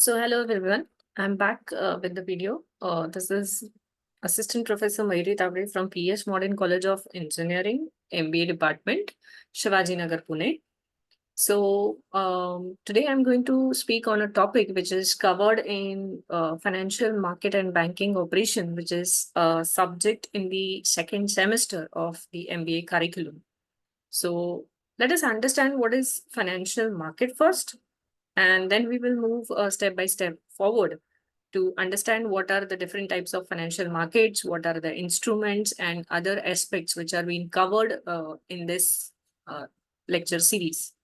So hello everyone, I'm back with the video. This is Assistant Professor Mayuree Tawade from PS Modern College of Engineering, MBA Department, Shivaji Nagar, Pune. So today I'm going to speak on a topic which is covered in financial market and banking operation, which is a subject in the second semester of the MBA curriculum. So let us understand what is financial market first, and then we will move step by step forward to understand what are the different types of financial markets, what are the instruments and other aspects which are being covered in this uh, lecture series.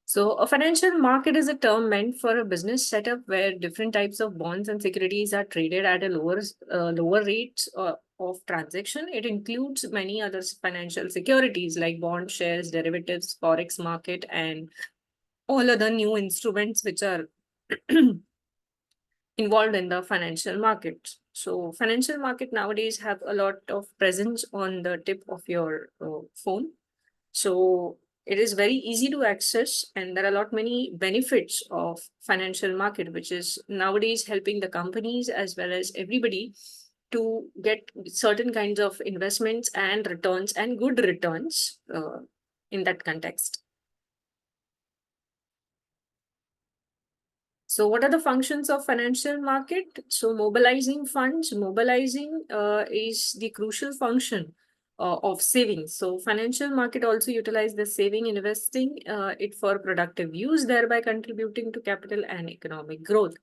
So a financial market is a term meant for a business setup where different types of bonds and securities are traded at a lower rates of transaction. It includes many other financial securities like bond, shares, derivatives, forex market, and all other new instruments which are involved in the financial market. So financial market nowadays have a lot of presence on the tip of your phone. So it is very easy to access, and there are a lot many benefits of financial market, which is nowadays helping the companies as well as everybody to get certain kinds of investments and returns and good returns in that context. So what are the functions of financial market? So mobilizing funds, mobilizing is the crucial function of savings. So financial market also utilize the saving, investing it for productive use, thereby contributing to capital and economic growth.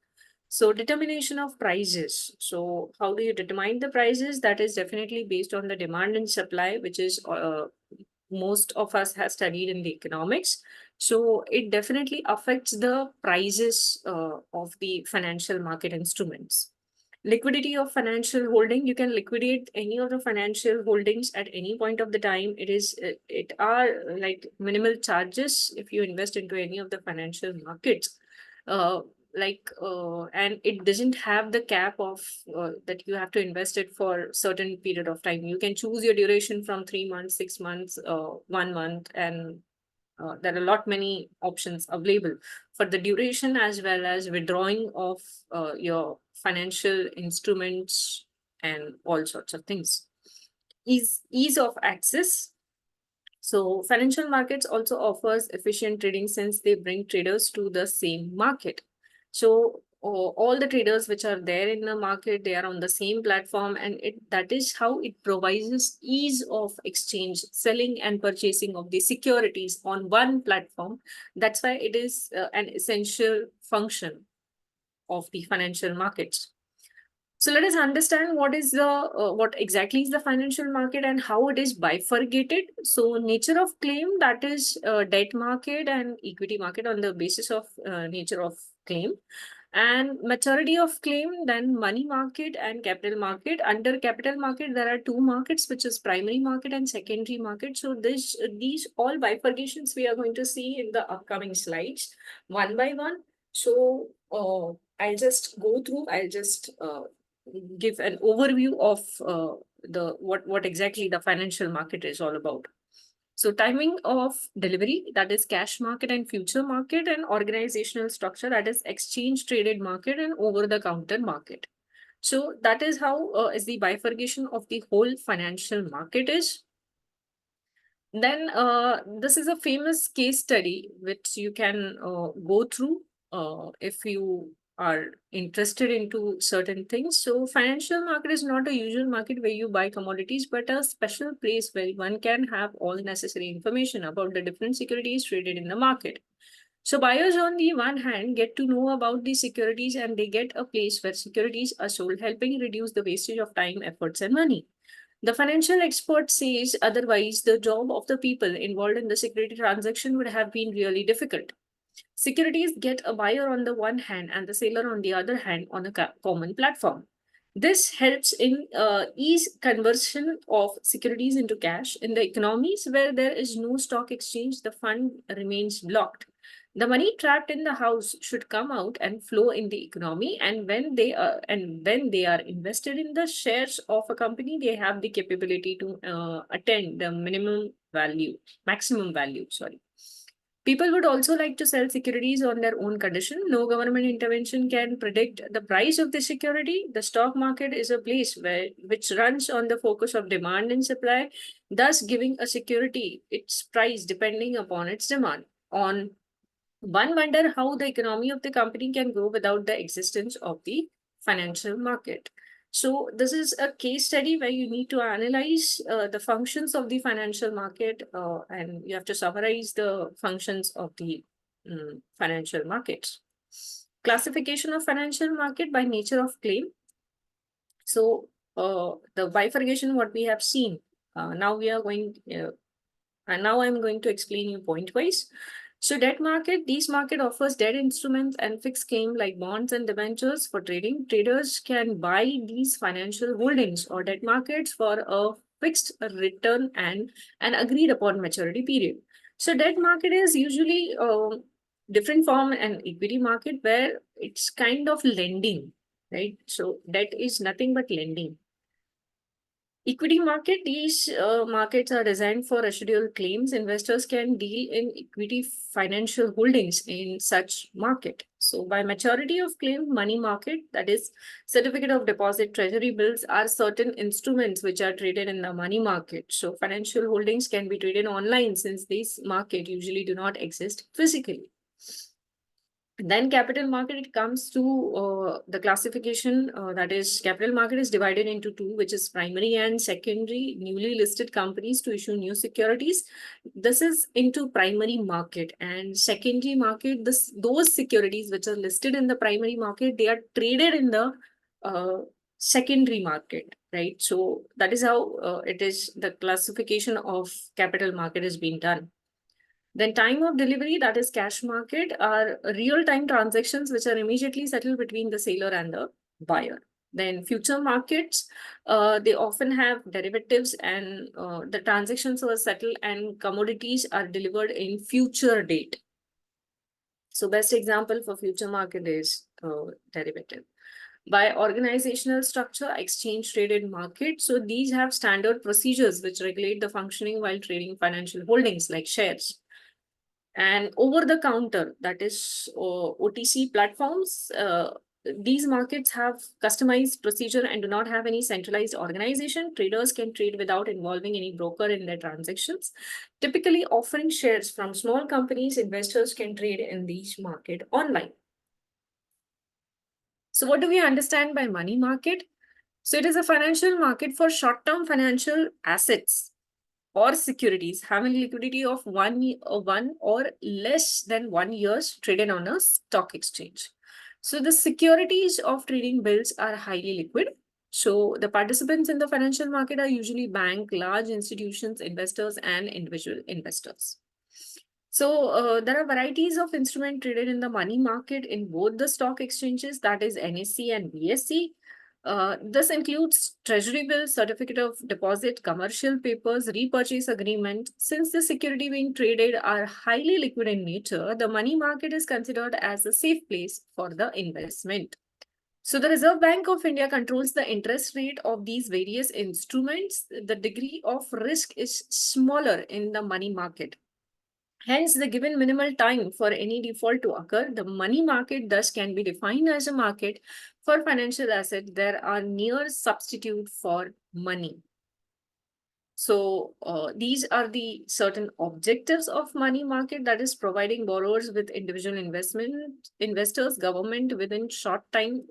So determination of prices. So how do you determine the prices? That is definitely based on the demand and supply, which is most of us have studied in the economics. So it definitely affects the prices of the financial market instruments. Liquidity of financial holding, you can liquidate any of the financial holdings at any point of the time. It are like minimal charges if you invest into any of the financial markets. Uh, and it doesn't have the cap of that you have to invest it for certain period of time. You can choose your duration from 3 months, 6 months, 1 month, and there are a lot many options available for the duration as well as withdrawing of your financial instruments and all sorts of things. Ease of access. So financial markets also offers efficient trading since they bring traders to the same market. So all the traders which are there in the market, they are on the same platform, and that is how it provides ease of exchange, selling and purchasing of the securities on one platform. That's why it is an essential function of the financial markets. So let us understand what exactly is the financial market and how it is bifurcated. So nature of claim, that is debt market and equity market on the basis of nature of claim, and maturity of claim, then money market and capital market. Under capital market there are two markets, which is primary market and secondary market. So these all bifurcations we are going to see in the upcoming slides one by one. So I'll just give an overview of the what exactly the financial market is all about. So timing of delivery, that is cash market and future market, and organizational structure, that is exchange traded market and over the counter market. So that is how is the bifurcation of the whole financial market is. Then this is a famous case study which you can go through if you are interested into certain things. So financial market is not a usual market where you buy commodities, but a special place where one can have all necessary information about the different securities traded in the market. So buyers on the one hand get to know about the securities, and they get a place where securities are sold, helping reduce the wastage of time, efforts, and money. The financial expert says otherwise, the job of the people involved in the security transaction would have been really difficult. Securities get a buyer on the one hand and the seller on the other hand on a common platform. This helps in ease conversion of securities into cash. In the economies where there is no stock exchange, the fund remains blocked. The money trapped in the house should come out and flow in the economy, and when they are invested in the shares of a company, they have the capability to attend the maximum value, sorry. People would also like to sell securities on their own condition. No government intervention can predict the price of the security. The stock market is a place which runs on the focus of demand and supply, thus giving a security its price depending upon its demand. On one wonder how the economy of the company can grow without the existence of the financial market. So this is a case study where you need to analyze the functions of the financial market, and you have to summarize the functions of the financial markets. Classification of financial market by nature of claim. So the bifurcation what we have seen. Now we are going, and now I'm going to explain you point wise. So debt market, these market offers debt instruments and fixed claim like bonds and debentures for trading. Traders can buy these financial holdings or debt markets for a fixed return and an agreed upon maturity period. So debt market is usually different from an equity market where it's kind of lending, right? So debt is nothing but lending. Equity market, these markets are designed for residual claims. Investors can deal in equity financial holdings in such market. So by maturity of claim, money market, that is certificate of deposit, treasury bills are certain instruments which are traded in the money market. So financial holdings can be traded online since these market usually do not exist physically. Then capital market, it comes to the classification, that is capital market is divided into two, which is primary and secondary newly listed companies to issue new securities. This is into primary market. And secondary market, those securities which are listed in the primary market, they are traded in the secondary market, right? So that is how it is, the classification of capital market is being done. Then time of delivery, that is cash market, are real-time transactions which are immediately settled between the seller and the buyer. Then future markets, they often have derivatives and the transactions were settled and commodities are delivered in future date. So best example for future market is derivative. By organizational structure, exchange traded market. So these have standard procedures which regulate the functioning while trading financial holdings like shares. And over the counter, that is OTC platforms, these markets have customized procedure and do not have any centralized organization. Traders can trade without involving any broker in their transactions. Typically offering shares from small companies, investors can trade in these market online. So what do we understand by money market? So it is a financial market for short-term financial assets or securities having liquidity of one or less than 1 year's traded on a stock exchange. So the securities of trading bills are highly liquid. So the participants in the financial market are usually bank, large institutions, investors, and individual investors. So there are varieties of instrument traded in the money market in both the stock exchanges, that is NSE and BSE. This includes treasury bills, certificate of deposit, commercial papers, repurchase agreement. Since the security being traded are highly liquid in nature, the money market is considered as a safe place for the investment. So the Reserve Bank of India controls the interest rate of these various instruments. The degree of risk is smaller in the money market. Hence, the given minimal time for any default to occur, the money market thus can be defined as a market for financial assets. There are near substitute for money. So these are the certain objectives of money market, that is providing borrowers with individual investors, government within short time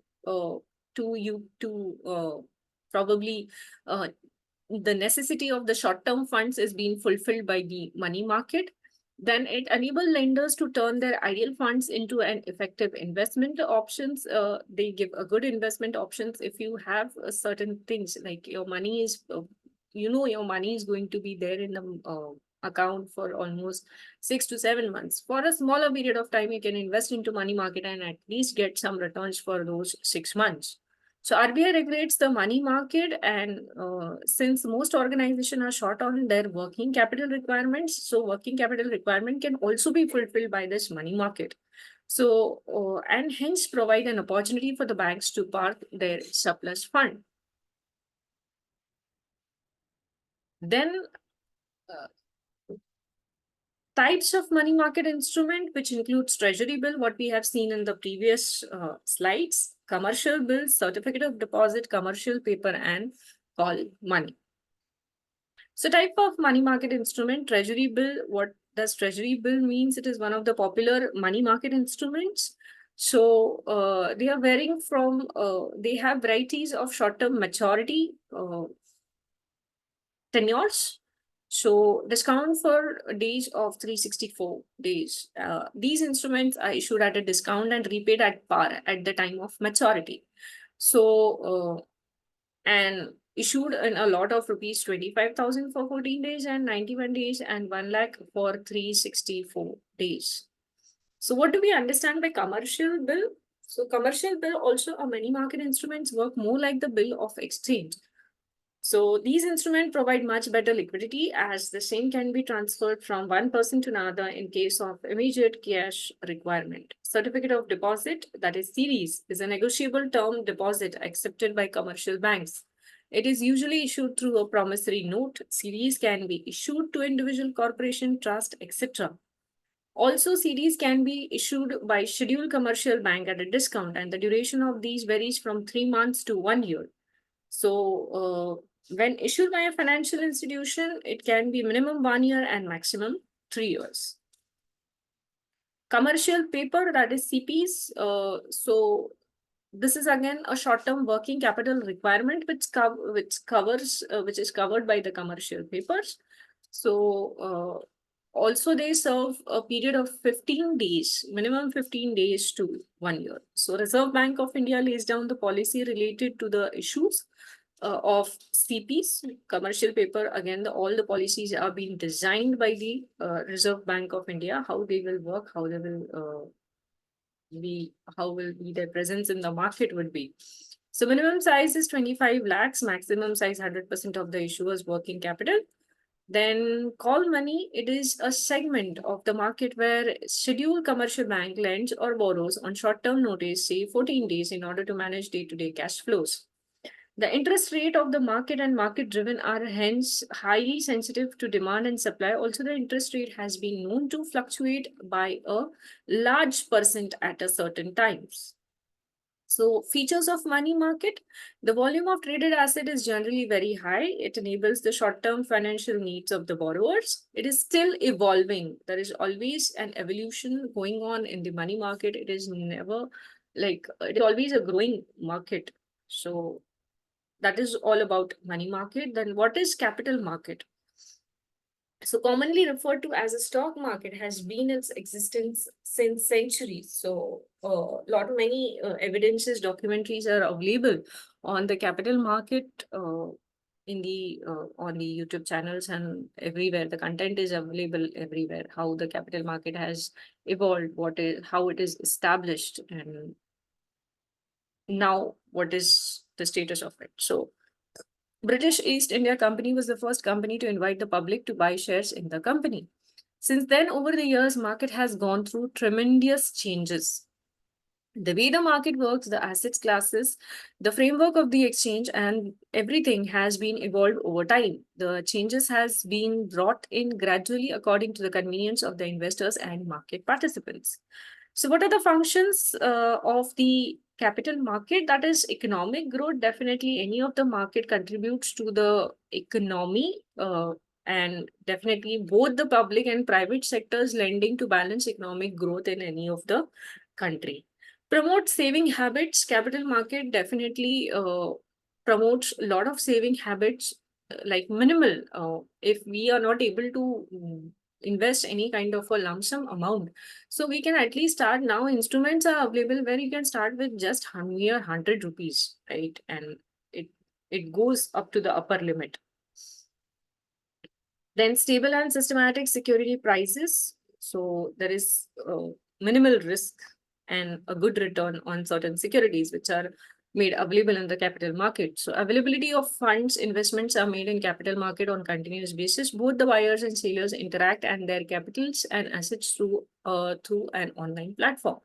probably the necessity of the short-term funds is being fulfilled by the money market. Then it enables lenders to turn their ideal funds into an effective investment options. They give a good investment options if you have certain things like your money is, your money is going to be there in the account for almost 6 to 7 months. For a smaller period of time, you can invest into money market and at least get some returns for those 6 months. So RBI regulates the money market, and since most organizations are short on their working capital requirements, so working capital requirement can also be fulfilled by this money market. So, and hence provide an opportunity for the banks to park their surplus fund. Then Types of money market instrument, which includes treasury bill, what we have seen in the previous slides, commercial bills, certificate of deposit, commercial paper, and call money. So type of money market instrument, treasury bill. What does treasury bill means? It is one of the popular money market instruments. So they are varying from, they have varieties of short-term maturity tenures. So discount for days of 364 days. These instruments are issued at a discount and repaid at par at the time of maturity. So and issued in a lot of rupees 25,000 for 14 days and 91 days and 1 lakh for 364 days. So what do we understand by commercial bill? So commercial bill also a money market instruments work more like the bill of exchange. So these instruments provide much better liquidity as the same can be transferred from one person to another in case of immediate cash requirement. Certificate of deposit, that is CDs, is a negotiable term deposit accepted by commercial banks. It is usually issued through a promissory note. CDs can be issued to individual corporation, trust, etc. Also, CDs can be issued by scheduled commercial bank at a discount, and the duration of these varies from 3 months to 1 year. So, when issued by a financial institution, it can be minimum 1 year and maximum 3 years. Commercial paper, that is CPs. So, this is again a short-term working capital requirement which is covered by the commercial papers. So, also they serve a period of 15 days, minimum 15 days to 1 year. So Reserve Bank of India lays down the policy related to the issues of CPs, commercial paper. Again, all the policies are being designed by the Reserve Bank of India, how they will work, how they will how will be their presence in the market would be. So minimum size is 25 lakhs, maximum size 100% of the issuer's working capital. Then call money, it is a segment of the market where scheduled commercial bank lends or borrows on short-term notice, say 14 days, in order to manage day-to-day cash flows. The interest rate of the market and market driven are hence highly sensitive to demand and supply. Also, the interest rate has been known to fluctuate by a large percent at a certain times. So features of money market, the volume of traded asset is generally very high. It enables the short-term financial needs of the borrowers. It is still evolving. There is always an evolution going on in the money market. It is never like, it is always a growing market. So that is all about money market. Then what is capital market? So commonly referred to as a stock market has been its existence since centuries. So many evidences, documentaries are available on the capital market in the on the YouTube channels and everywhere. The content is available everywhere. How the capital market has evolved, how it is established, and now what is the status of it. So British East India Company was the first company to invite the public to buy shares in the company. Since then, over the years, market has gone through tremendous changes. The way the market works, the assets classes, the framework of the exchange, and everything has been evolved over time. The changes has been brought in gradually according to the convenience of the investors and market participants. So what are the functions of the capital market? That is economic growth. Definitely any of the market contributes to the economy, and definitely both the public and private sectors lending to balance economic growth in any of the country. Promote saving habits. Capital market definitely promotes a lot of saving habits, like minimal. If we are not able to invest any kind of a lump sum amount, so we can at least start now. Instruments are available where you can start with just mere 100 rupees, right? And it goes up to the upper limit. Then stable and systematic security prices. So there is minimal risk and a good return on certain securities which are made available in the capital market. So availability of funds, investments are made in capital market on continuous basis. Both the buyers and sellers interact and their capitals and assets through an online platform.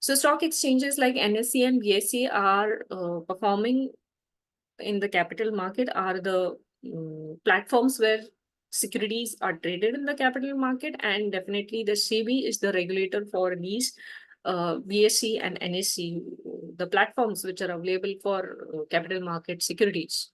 So stock exchanges like NSE and BSE are performing in the capital market, are the platforms where securities are traded in the capital market, and definitely the SEBI is the regulator for these BSE and NSE, the platforms which are available for capital market securities.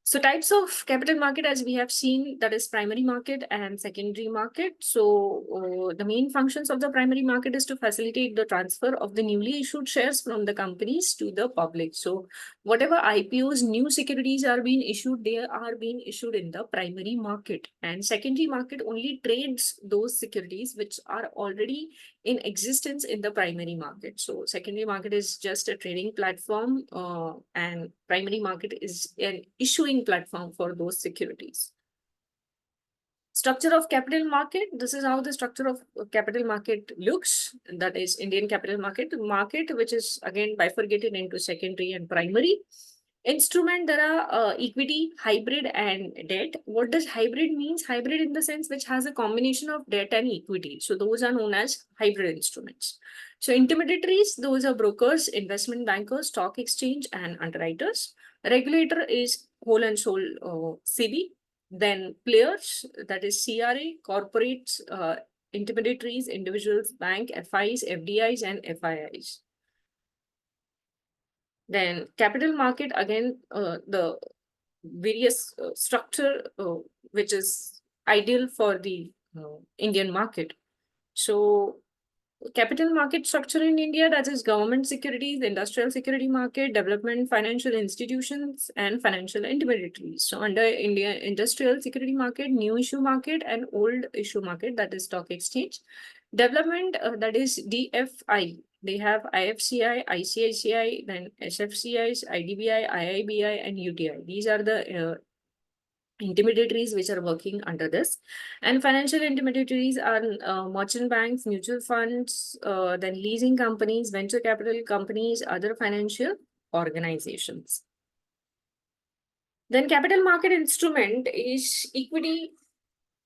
So types of capital market, as we have seen, that is primary market and secondary market. So the main functions of the primary market is to facilitate the transfer of the newly issued shares from the companies to the public. So whatever IPOs, new securities are being issued, they are being issued in the primary market. And secondary market only trades those securities which are already in existence in the primary market. So secondary market is just a trading platform, and primary market is an issuing platform for those securities. Structure of capital market. This is how the structure of capital market looks. That is Indian capital market, which is again bifurcated into secondary and primary. Instrument, there are equity, hybrid, and debt. What does hybrid means? Hybrid in the sense which has a combination of debt and equity. So those are known as hybrid instruments. So intermediaries, those are brokers, investment bankers, stock exchange, and underwriters. Regulator is whole and sole SEBI. Then players, that is CRA, corporates, intermediaries, individuals, bank, FIs, FDIs, and FIIs. Then capital market, again, the various structure which is ideal for the Indian market. So capital market structure in India, that is government securities, industrial security market, development financial institutions, and financial intermediaries. So under India industrial security market, new issue market, and old issue market, that is stock exchange. Development, that is DFI. They have IFCI, ICICI, then SFCIs, IDBI, IIBI, and UTI. These are the intermediaries which are working under this. And financial intermediaries are merchant banks, mutual funds, then leasing companies, venture capital companies, other financial organizations. Then capital market instrument is equity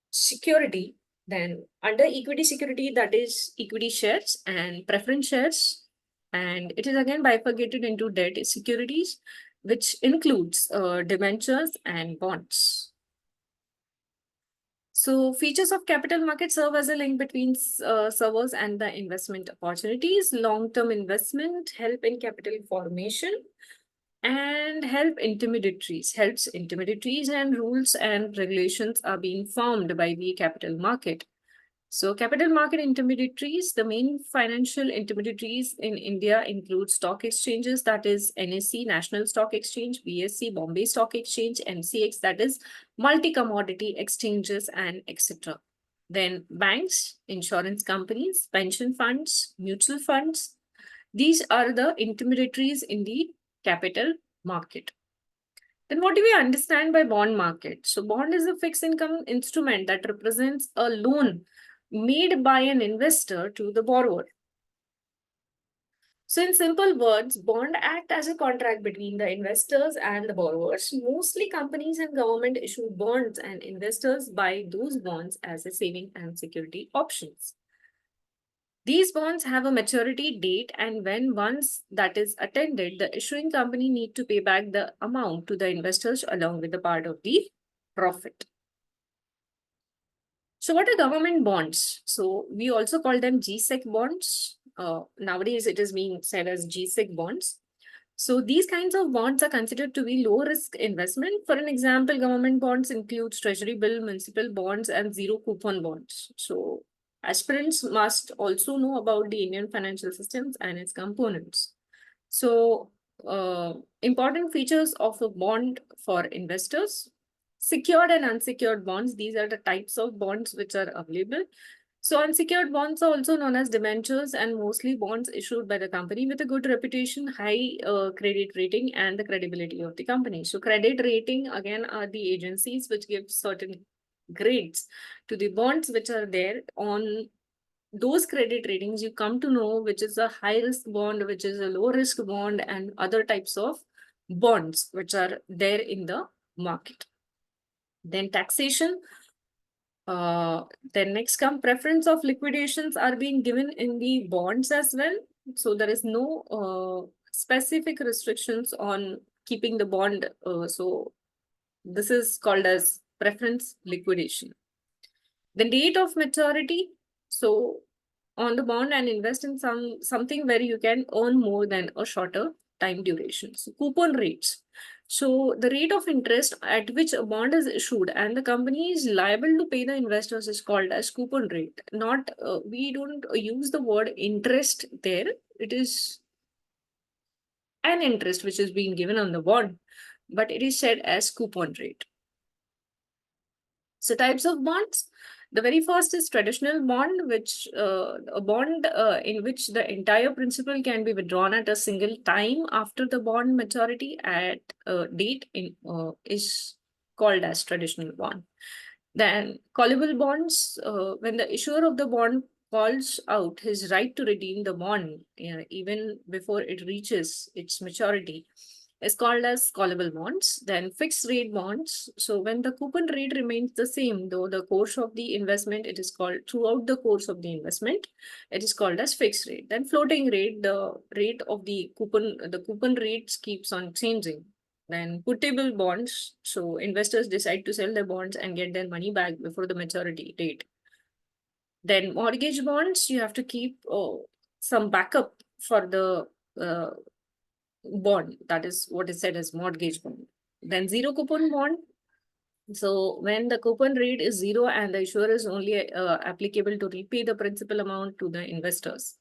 security. Then under equity security, that is equity shares and preference shares. And it is again bifurcated into debt securities, which includes debentures and bonds. So features of capital market serve as a link between servers and the investment opportunities. Long-term investment, help in capital formation, and helps intermediaries, and rules and regulations are being formed by the capital market. So capital market intermediaries, the main financial intermediaries in India include stock exchanges, that is NSE, National Stock Exchange, BSE, Bombay Stock Exchange, MCX, that is multi-commodity exchanges, and etc. Then banks, insurance companies, pension funds, mutual funds. These are the intermediaries in the capital market. Then what do we understand by bond market? So bond is a fixed income instrument that represents a loan made by an investor to the borrower. So in simple words, bond act as a contract between the investors and the borrowers. Mostly companies and government issue bonds, and investors buy those bonds as a saving and security options. These bonds have a maturity date, and when once that is attended, the issuing company need to pay back the amount to the investors along with the part of the profit. So what are government bonds? So we also call them GSEC bonds. Nowadays, it is being said as GSEC bonds. So these kinds of bonds are considered to be low risk investment. For an example, government bonds includes treasury bill, municipal bonds, and zero coupon bonds. So aspirants must also know about the Indian financial systems and its components. So important features of a bond for investors: secured and unsecured bonds. These are the types of bonds which are available. So unsecured bonds are also known as debentures, and mostly bonds issued by the company with a good reputation, high credit rating, and the credibility of the company. So credit rating, again, are the agencies which give certain grades to the bonds which are there. On those credit ratings, you come to know which is a high risk bond, which is a low risk bond, and other types of bonds which are there in the market. Then taxation. Then next come preference of liquidations are being given in the bonds as well. So there is no specific restrictions on keeping the bond. So this is called as preference liquidation. The date of maturity. So on the bond and invest in something where you can earn more than a shorter time duration. So coupon rates. So the rate of interest at which a bond is issued and the company is liable to pay the investors is called as coupon rate. Not we don't use the word interest there. It is an interest which is being given on the bond, but it is said as coupon rate. So types of bonds. The very first is traditional bond, which a bond in which the entire principal can be withdrawn at a single time after the bond maturity at a date is called as traditional bond. Then callable bonds, when the issuer of the bond calls out his right to redeem the bond even before it reaches its maturity, is called as callable bonds. Then fixed rate bonds. So when the coupon rate remains the same, though the course of the investment, it is called throughout the course of the investment, it is called as fixed rate. Then floating rate, the rate of the coupon rates keeps on changing. Then putable bonds. So investors decide to sell their bonds and get their money back before the maturity date. Then mortgage bonds, you have to keep some backup for the bond. That is what is said as mortgage bond. Then zero coupon bond. So when the coupon rate is zero and the issuer is only applicable to repay the principal amount to the investors.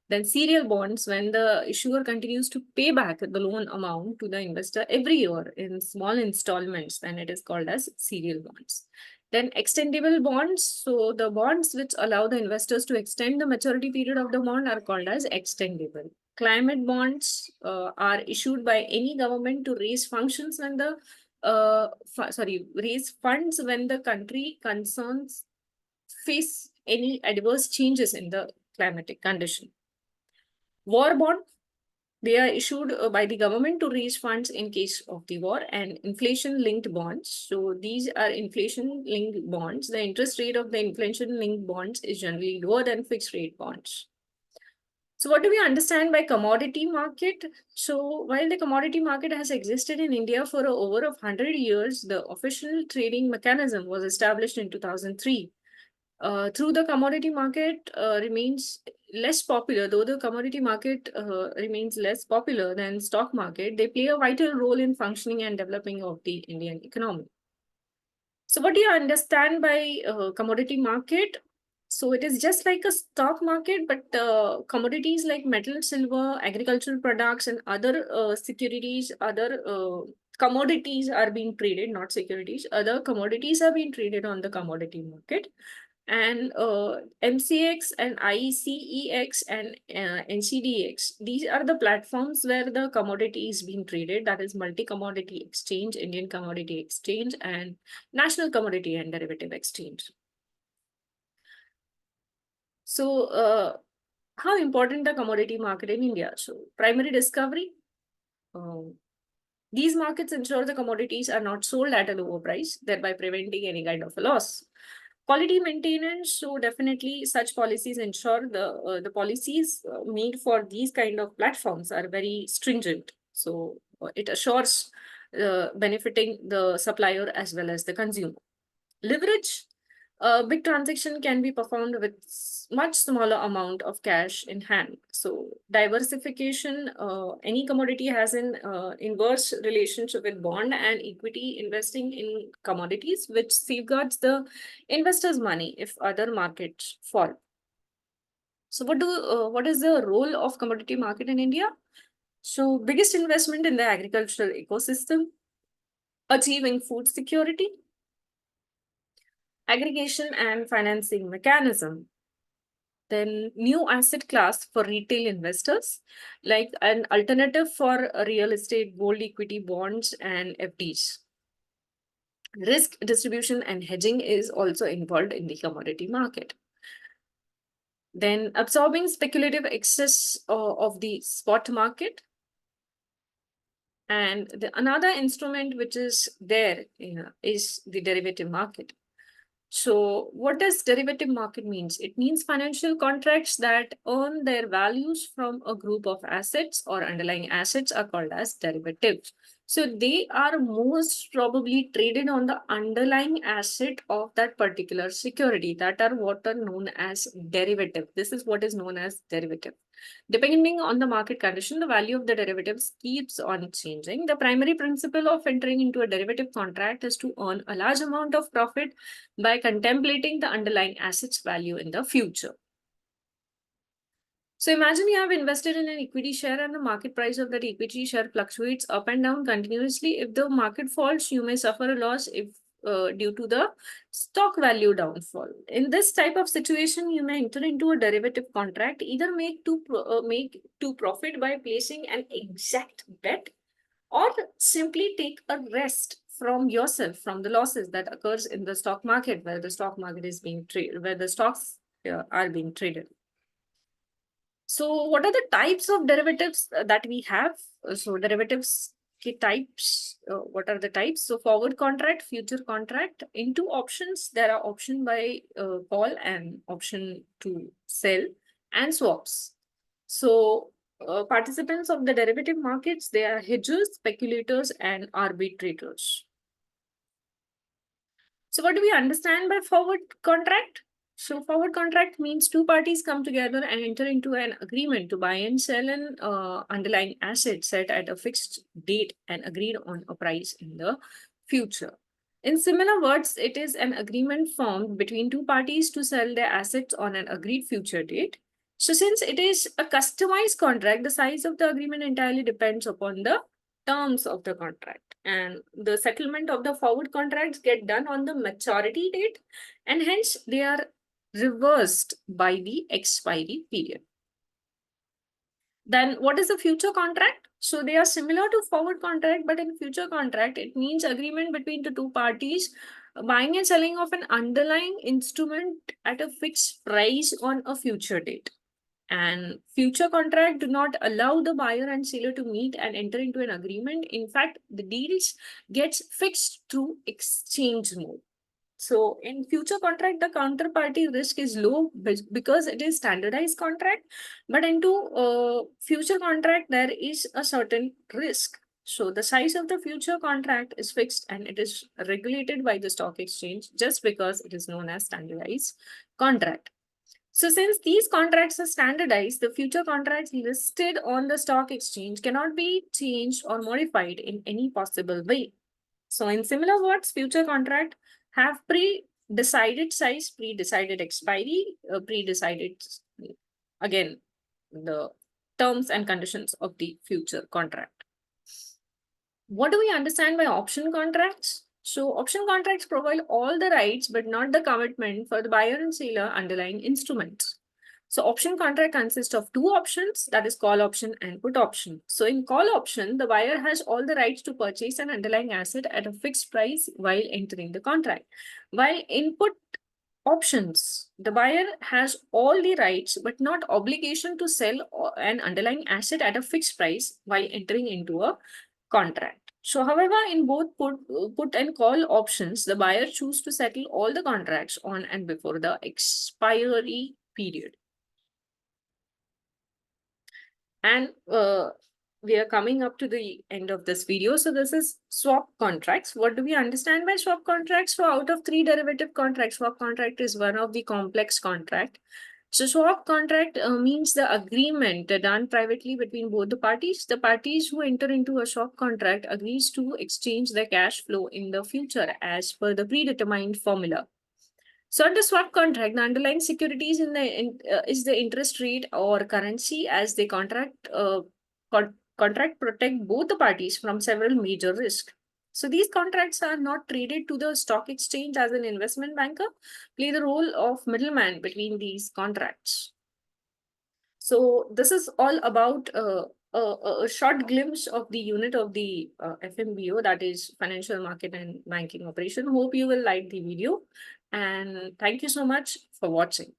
Then serial bonds, when the issuer continues to pay back the loan amount to the investor every year in small installments, then it is called as serial bonds. Then extendable bonds. So the bonds which allow the investors to extend the maturity period of the bond are called as extendable. Climate bonds are issued by any government to raise functions when the raise funds when the country concerns face any adverse changes in the climatic condition. War bond, they are issued by the government to raise funds in case of the war. And inflation linked bonds. So these are inflation linked bonds. The interest rate of the inflation linked bonds is generally lower than fixed rate bonds. So what do we understand by commodity market? So while the commodity market has existed in India for over 100 years, the official trading mechanism was established in 2003. Through the commodity market remains less popular, though the commodity market remains less popular than stock market, they play a vital role in functioning and developing of the Indian economy. So what do you understand by commodity market? So it is just like a stock market, but commodities like metal, silver, agricultural products, and other securities, other commodities are being traded, not securities. Other commodities are being traded on the commodity market. And MCX and ICEX and NCDX, these are the platforms where the commodity is being traded. That is Multi-Commodity Exchange, Indian Commodity Exchange, and National Commodity and Derivative Exchange. So how important the commodity market in India? So primary discovery. These markets ensure the commodities are not sold at a lower price, thereby preventing any kind of a loss. Quality maintenance. So definitely such policies ensure the policies made for these kind of platforms are very stringent. So it assures benefiting the supplier as well as the consumer. Leverage. A big transaction can be performed with much smaller amount of cash in hand. So diversification, any commodity has an inverse relationship with bond and equity investing in commodities, which safeguards the investor's money if other markets fall. So what is the role of commodity market in India? So biggest investment in the agricultural ecosystem, achieving food security, aggregation and financing mechanism, then new asset class for retail investors, like an alternative for real estate, gold equity bonds, and FDs. Risk distribution and hedging is also involved in the commodity market. Then absorbing speculative excess of the spot market. And another instrument which is there is the derivative market. So what does derivative market means? It means financial contracts that earn their values from a group of assets or underlying assets are called as derivatives. So they are most probably traded on the underlying asset of that particular security, that are what are known as derivative. This is what is known as derivative. Depending on the market condition, the value of the derivatives keeps on changing. The primary principle of entering into a derivative contract is to earn a large amount of profit by contemplating the underlying asset's value in the future. So imagine you have invested in an equity share and the market price of that equity share fluctuates up and down continuously. If the market falls, you may suffer a loss if due to the stock value downfall. In this type of situation, you may enter into a derivative contract, either make to profit by placing an exact bet, or simply take a rest from yourself from the losses that occurs in the stock market, where the stock market is being traded, where the stocks are being traded. So what are the types of derivatives that we have? So derivatives types, what are the types? So forward contract, future contract. Into options, there are option by call and option to sell, and swaps. So participants of the derivative markets, they are hedgers, speculators, and arbitrators. So what do we understand by forward contract? So forward contract means two parties come together and enter into an agreement to buy and sell an underlying asset set at a fixed date and agreed on a price in the future. In similar words, it is an agreement formed between two parties to sell their assets on an agreed future date. So since it is a customized contract, the size of the agreement entirely depends upon the terms of the contract, and the settlement of the forward contracts get done on the maturity date, and hence they are reversed by the expiry period. Then what is a future contract? So they are similar to forward contract, but in future contract, it means agreement between the two parties buying and selling of an underlying instrument at a fixed price on a future date. And future contract do not allow the buyer and seller to meet and enter into an agreement. In fact, the deals gets fixed through exchange mode. So in future contract, the counterparty risk is low because it is standardized contract. But into future contract, there is a certain risk. So the size of the future contract is fixed and it is regulated by the stock exchange just because it is known as standardized contract. So since these contracts are standardized, the future contracts listed on the stock exchange cannot be changed or modified in any possible way. So in similar words, future contract have pre-decided size, pre-decided expiry, pre-decided, again, the terms and conditions of the future contract. What do we understand by option contracts? So option contracts provide all the rights, but not the commitment for the buyer and seller underlying instruments. So option contract consists of two options, that is call option and put option. So in call option, the buyer has all the rights to purchase an underlying asset at a fixed price while entering the contract. While in put options, the buyer has all the rights but not obligation to sell an underlying asset at a fixed price while entering into a contract. So however, in both put and call options, the buyer choose to settle all the contracts on and before the expiry period. And we are coming up to the end of this video. So this is swap contracts. What do we understand by swap contracts? So out of three derivative contracts, swap contract is one of the complex contract. So swap contract means the agreement done privately between both the parties. The parties who enter into a swap contract agrees to exchange their cash flow in the future as per the predetermined formula. So under swap contract, the underlying securities is the interest rate or currency, as they contract protect both the parties from several major risks. So these contracts are not traded to the stock exchange as an investment banker, play the role of middleman between these contracts. So this is all about a short glimpse of the unit of the FMBO, that is Financial Market and Banking Operation. Hope you will like the video, and thank you so much for watching.